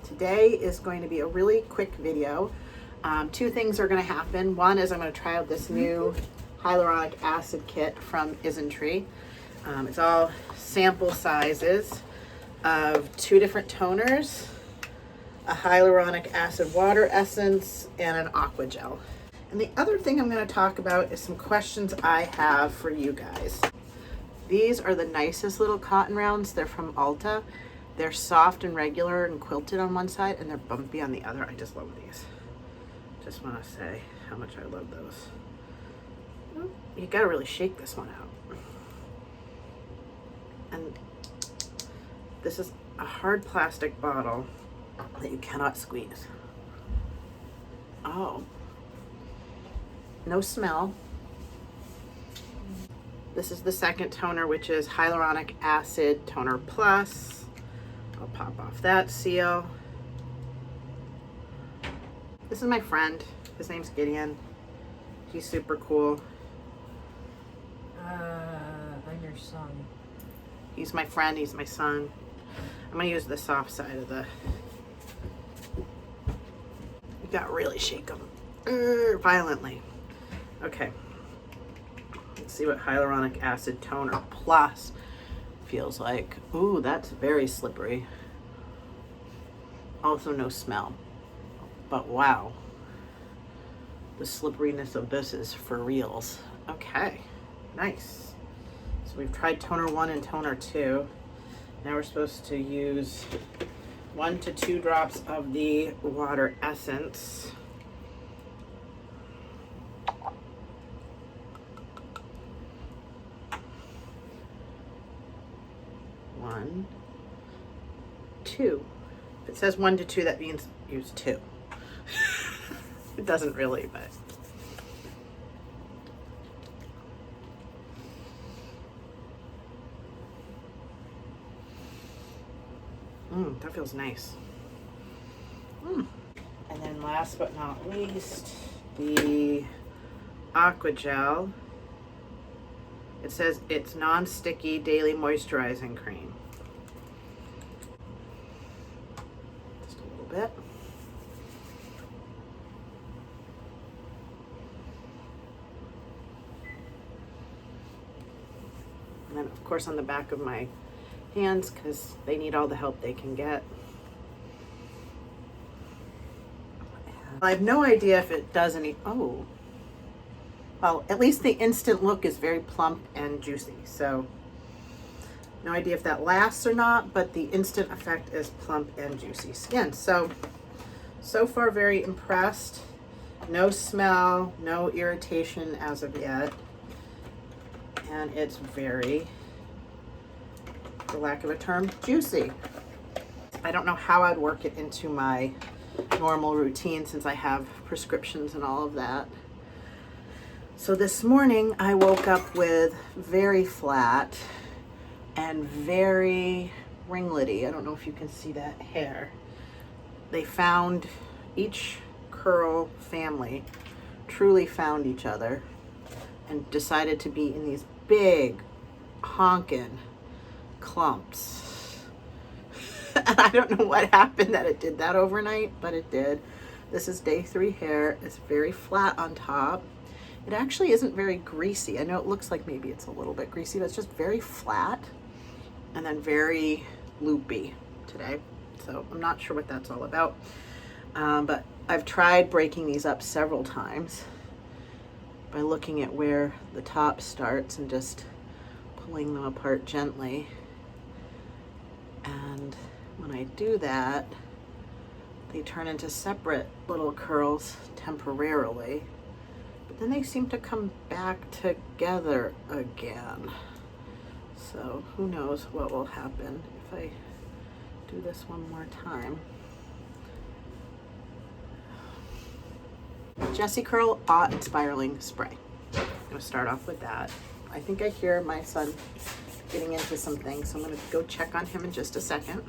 Today is going to be a really quick video. Two things are going to happen. One is I'm going to try out this new hyaluronic acid kit from Isntree. It's all sample sizes of 2 different toners, a hyaluronic acid water essence, and an aqua gel. And the other thing I'm going to talk about is some questions I have for you guys. These are the nicest little cotton rounds. They're from Ulta. They're soft and regular and quilted on one side, and they're bumpy on the other. I just love these. Just want to say how much I love those. You got to really shake this one out. And this is a hard plastic bottle that you cannot squeeze. Oh. No smell. This is the second toner, which is Hyaluronic Acid Toner Plus. I'll pop off that seal. This is my friend. His name's Gideon. He's super cool. I'm your son. He's my friend. He's my son. I'm going to use the soft side of the... You got to really shake them violently. Okay. Let's see what Hyaluronic Acid Toner Plus feels like. Ooh, that's very slippery. Also no smell. But wow. The slipperiness of this is for reals. Okay, nice. So we've tried toner 1 and toner 2. Now we're supposed to use 1 to 2 drops of the water essence. One, 2. If it says 1 to 2, that means use 2. It doesn't really, but. That feels nice. And then last but not least, the aqua gel. It says it's non-sticky daily moisturizing cream. Just a little bit. And then of course on the back of my hands, because they need all the help they can get. I have no idea if it does any, oh. Well, at least the instant look is very plump and juicy. So no idea if that lasts or not, but the instant effect is plump and juicy skin. So far very impressed. No smell, no irritation as of yet. And it's very, for lack of a term, juicy. I don't know how I'd work it into my normal routine since I have prescriptions and all of that. So this morning I woke up with very flat and very ringlety. I don't know if you can see that hair. They found, each curl family truly found each other and decided to be in these big honkin' clumps. And I don't know what happened that it did that overnight, but it did. This is day 3 hair. It's very flat on top. It actually isn't very greasy. I know it looks like maybe it's a little bit greasy, but it's just very flat and then very loopy today. So I'm not sure what that's all about. But I've tried breaking these up several times by looking at where the top starts and just pulling them apart gently. And when I do that, they turn into separate little curls temporarily. But then they seem to come back together again. So who knows what will happen if I do this one more time. Jessie Curl Awe Inspiring Spray. I'm gonna start off with that. I think I hear my son getting into some things, so I'm gonna go check on him in just a second.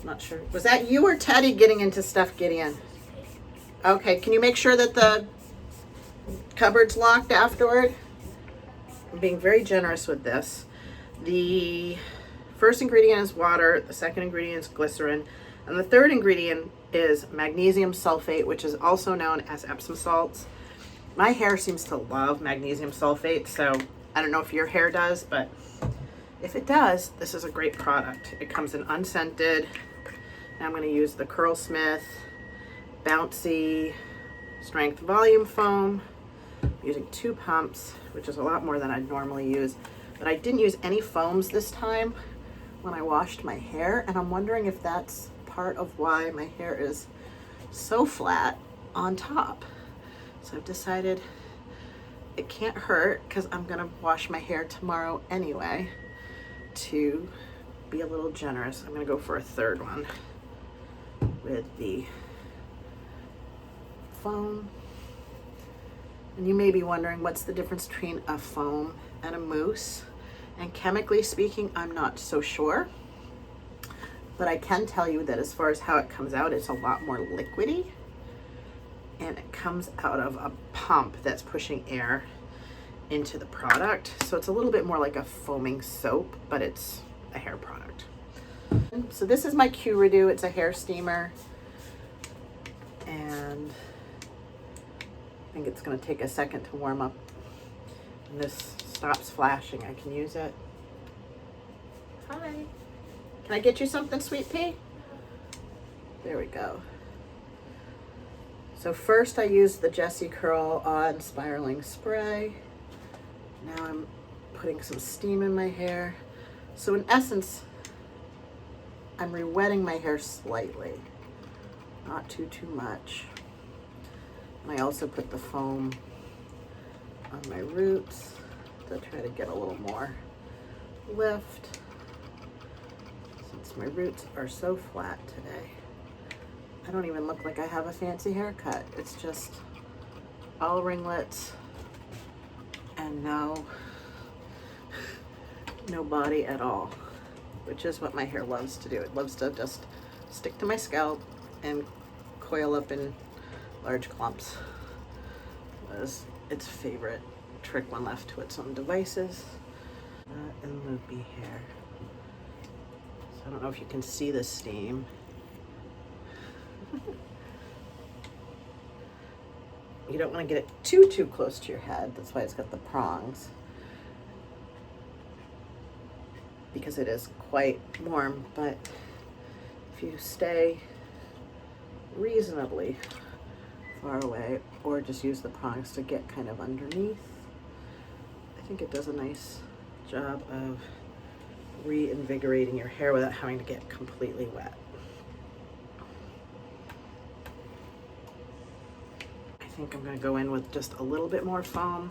I'm not sure. Was that you or Teddy getting into stuff, Gideon? Okay, can you make sure that the cupboard's locked afterward? I'm being very generous with this. The first ingredient is water, the second ingredient is glycerin, And the third ingredient is magnesium sulfate, which is also known as Epsom salts. My hair seems to love magnesium sulfate, so I don't know if your hair does, but if it does, this is a great product. It comes in unscented. Now I'm going to use the Curlsmith Bouncy Strength Volume Foam. I'm using 2 pumps, which is a lot more than I'd normally use. But I didn't use any foams this time when I washed my hair, and I'm wondering if that's part of why my hair is so flat on top. So I've decided it can't hurt, because I'm gonna wash my hair tomorrow anyway, to be a little generous. I'm gonna go for a third one with the foam. And you may be wondering, what's the difference between a foam and a mousse? And chemically speaking, I'm not so sure. But I can tell you that as far as how it comes out, it's a lot more liquidy. And it comes out of a pump that's pushing air into the product. So it's a little bit more like a foaming soap, but it's a hair product. So this is my Q Redo. It's a hair steamer. And I think it's going to take a second to warm up. And this stops flashing. I can use it. Hi. Can I get you something, Sweet Pea? There we go. So first I used the Jessie Curl On Spiraling Spray. Now I'm putting some steam in my hair. So in essence, I'm re-wetting my hair slightly. Not too much. And I also put the foam on my roots to try to get a little more lift, since my roots are so flat today. I don't even look like I have a fancy haircut. It's just all ringlets and no body at all, which is what my hair loves to do. It loves to just stick to my scalp and coil up in large clumps. Was its favorite trick when left to its own devices. And loopy hair. So I don't know if you can see the steam. You don't want to get it too close to your head. That's why it's got the prongs, because it is quite warm. But if you stay reasonably far away, or just use the prongs to get kind of underneath, I think it does a nice job of reinvigorating your hair without having to get completely wet. I think I'm going to go in with just a little bit more foam,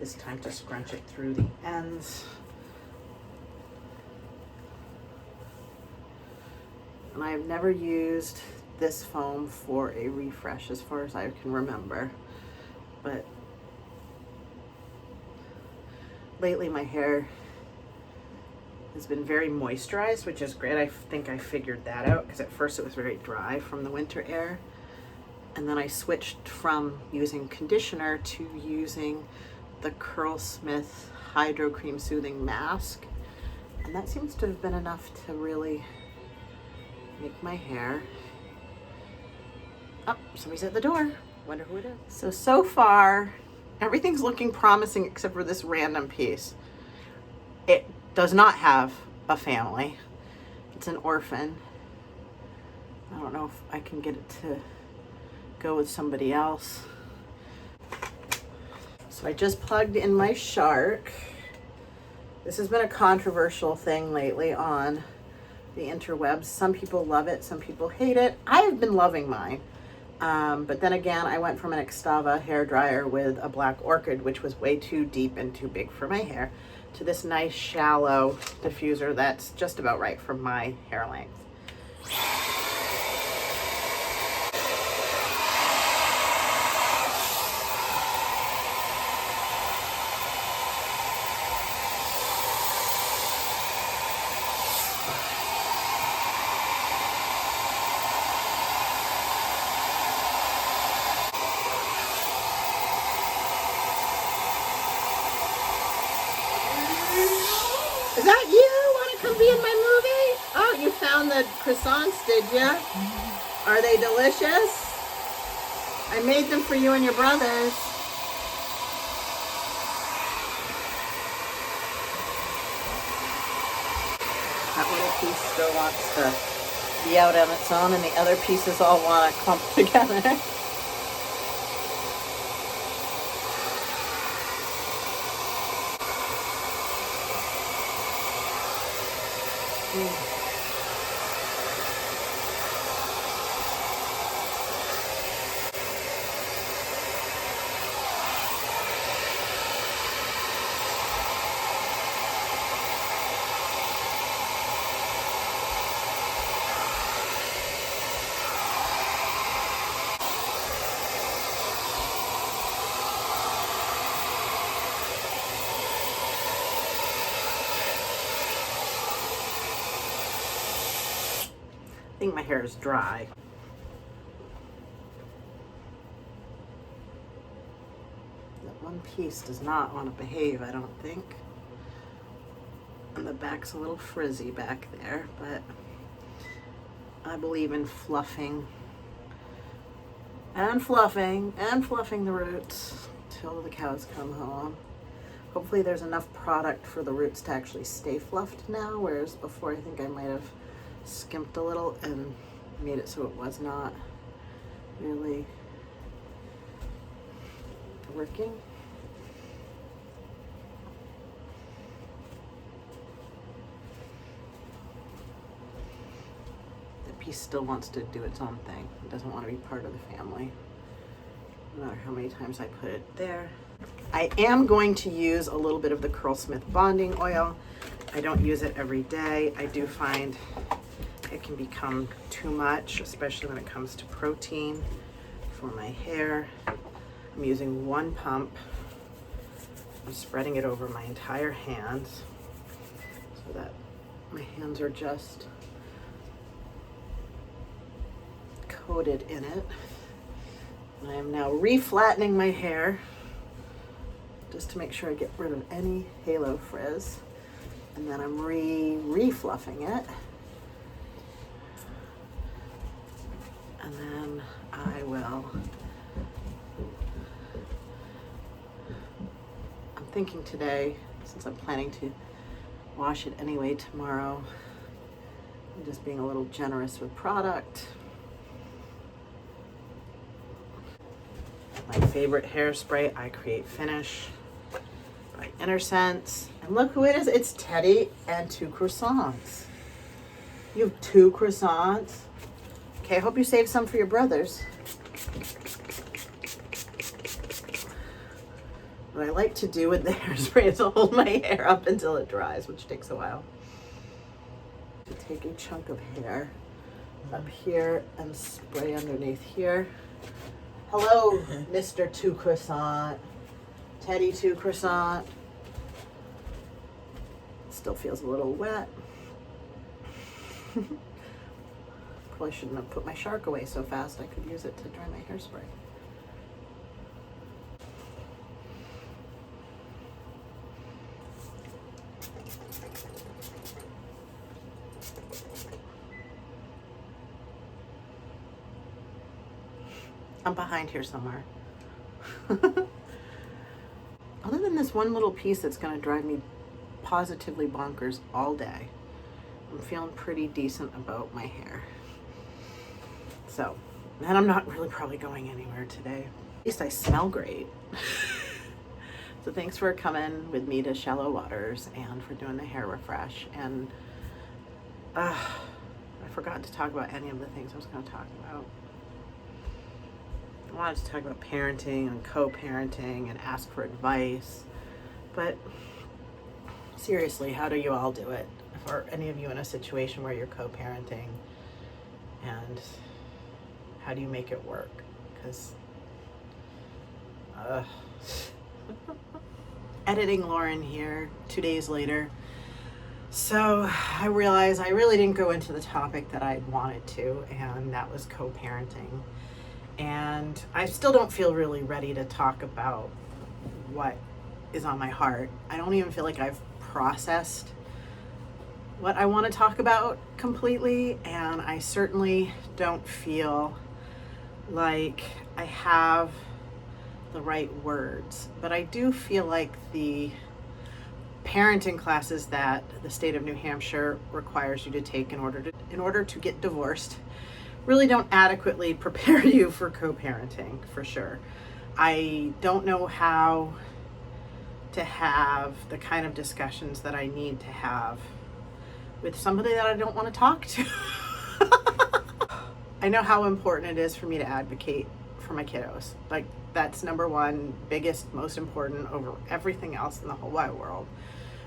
this time to scrunch it through the ends. And I have never used this foam for a refresh as far as I can remember, but lately my hair has been very moisturized, which is great. I think I figured that out, because at first it was very dry from the winter air, and then I switched from using conditioner to using the Curlsmith Hydro Cream Soothing Mask, and that seems to have been enough to really make my hair. Oh, somebody's at the door. Wonder who it is. So far, everything's looking promising except for this random piece. It does not have a family. It's an orphan. I don't know if I can get it to go with somebody else. So I just plugged in my Shark. This has been a controversial thing lately on the interwebs. Some people love it, some people hate it. I have been loving mine. But then again, I went from an Extava hairdryer with a black orchid, which was way too deep and too big for my hair, to this nice shallow diffuser that's just about right for my hair length. Is that you? Want to come be in my movie? Oh, you found the croissants, did ya? Are they delicious? I made them for you and your brothers. That little piece still wants to be out on its own, and the other pieces all want to clump together. I think my hair is dry. That one piece does not want to behave, I don't think. And the back's a little frizzy back there, but I believe in fluffing and fluffing and fluffing the roots till the cows come home. Hopefully there's enough product for the roots to actually stay fluffed now, whereas before I think I might have skimped a little and made it so it was not really working. The piece still wants to do its own thing. It doesn't want to be part of the family, no matter how many times I put it there. I am going to use a little bit of the Curlsmith bonding oil. I don't use it every day. I do find it can become too much, especially when it comes to protein for my hair. I'm using one pump. I'm spreading it over my entire hands so that my hands are just coated in it. And I am now reflattening my hair just to make sure I get rid of any halo frizz. And then I'm re-fluffing it. And then I will, I'm thinking today, since I'm planning to wash it anyway tomorrow, I'm just being a little generous with product. My favorite hairspray, I Create Finish by Intersense. And look who it is, it's Teddy and 2 croissants. You have 2 croissants? Okay, I hope you saved some for your brothers. What I like to do with the hairspray is to hold my hair up until it dries, which takes a while. To take a chunk of hair up here and spray underneath here. Hello, Mr. 2 Croissant. Teddy 2 Croissant. Still feels a little wet. Probably shouldn't have put my shark away so fast. I could use it to dry my hairspray. I'm behind here somewhere. Other than this one little piece that's going to drive me positively bonkers all day, I'm feeling pretty decent about my hair. So, and I'm not really probably going anywhere today. At least I smell great. So thanks for coming with me to Shallow Waters and for doing the hair refresh. And I forgot to talk about any of the things I was going to talk about. I wanted to talk about parenting and co-parenting and ask for advice. But seriously, how do you all do it? If are any of you in a situation where you're co-parenting, and how do you make it work? Because editing Lauren here 2 days later. So I realized I really didn't go into the topic that I wanted to, and that was co-parenting. And I still don't feel really ready to talk about what is on my heart. I don't even feel like I've processed what I want to talk about completely, and I certainly don't feel like I have the right words, but I do feel like the parenting classes that the state of New Hampshire requires you to take in order to get divorced really don't adequately prepare you for co-parenting, for sure. I don't know how to have the kind of discussions that I need to have with somebody that I don't want to talk to. I know how important it is for me to advocate for my kiddos. Like, that's number one, biggest, most important over everything else in the whole wide world.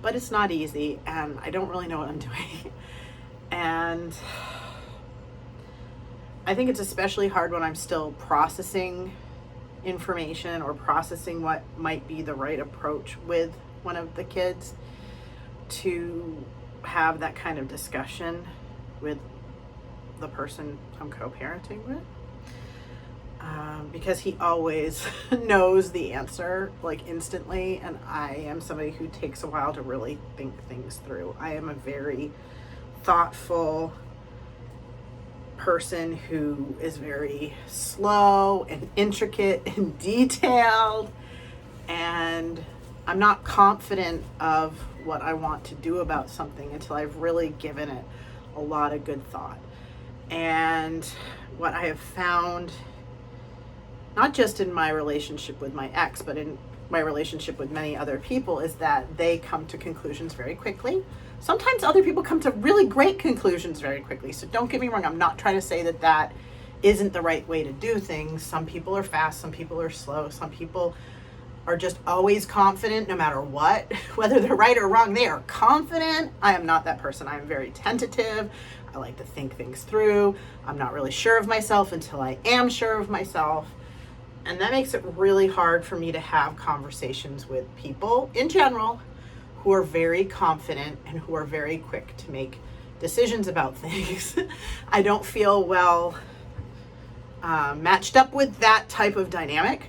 But it's not easy, and I don't really know what I'm doing. And I think it's especially hard when I'm still processing information or processing what might be the right approach with one of the kids, to have that kind of discussion with the person I'm co-parenting with, because he always knows the answer like instantly, and I am somebody who takes a while to really think things through. I am a very thoughtful person who is very slow and intricate and detailed, and I'm not confident of what I want to do about something until I've really given it a lot of good thought. And what I have found, not just in my relationship with my ex, but in my relationship with many other people, is that they come to conclusions very quickly. Sometimes other people come to really great conclusions very quickly. So don't get me wrong, I'm not trying to say that that isn't the right way to do things. Some people are fast, some people are slow, some people are just always confident no matter what, whether they're right or wrong, they are confident. I am not that person. I am very tentative. I like to think things through. I'm not really sure of myself until I am sure of myself. And that makes it really hard for me to have conversations with people in general who are very confident and who are very quick to make decisions about things. I don't feel well matched up with that type of dynamic.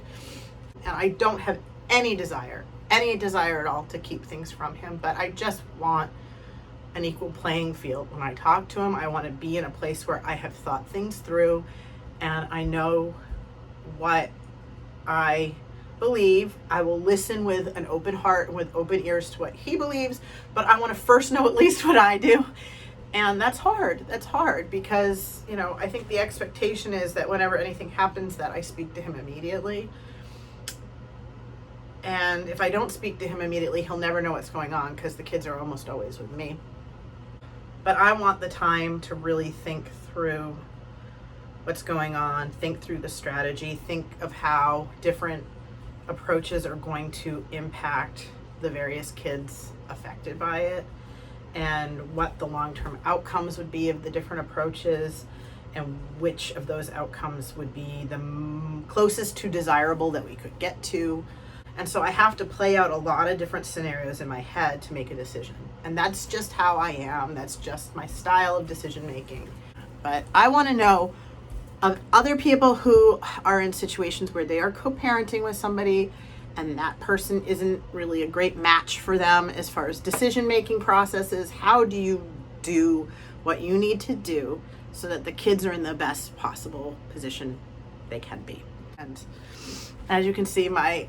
And I don't have any desire at all to keep things from him, but I just want an equal playing field when I talk to him. I want to be in a place where I have thought things through and I know what I believe. I will listen with an open heart and with open ears to what he believes, but I want to first know at least what I do. And that's hard. That's hard because, you know, I think the expectation is that whenever anything happens that I speak to him immediately. And if I don't speak to him immediately, he'll never know what's going on because the kids are almost always with me. But I want the time to really think through what's going on, think through the strategy, think of how different approaches are going to impact the various kids affected by it, and what the long-term outcomes would be of the different approaches, and which of those outcomes would be the closest to desirable that we could get to. And so I have to play out a lot of different scenarios in my head to make a decision. And that's just how I am. That's just my style of decision making. But I want to know of other people who are in situations where they are co-parenting with somebody and that person isn't really a great match for them as far as decision making processes. How do you do what you need to do so that the kids are in the best possible position they can be? And as you can see, my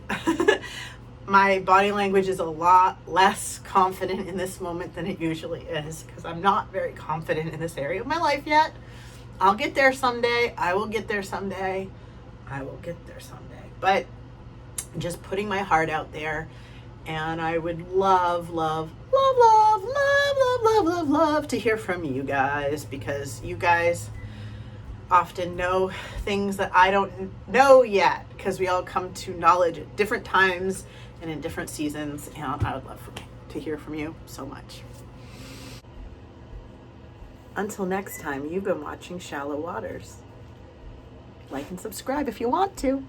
my body language is a lot less confident in this moment than it usually is, because I'm not very confident in this area of my life yet. I'll get there someday. I will get there someday. I will get there someday. But I'm just putting my heart out there, and I would love to hear from you guys, because you guys often know things that I don't know yet, because we all come to knowledge at different times and in different seasons, and I would love to hear from you so much. Until next time, you've been watching Shallow Waters. Like and subscribe if you want to.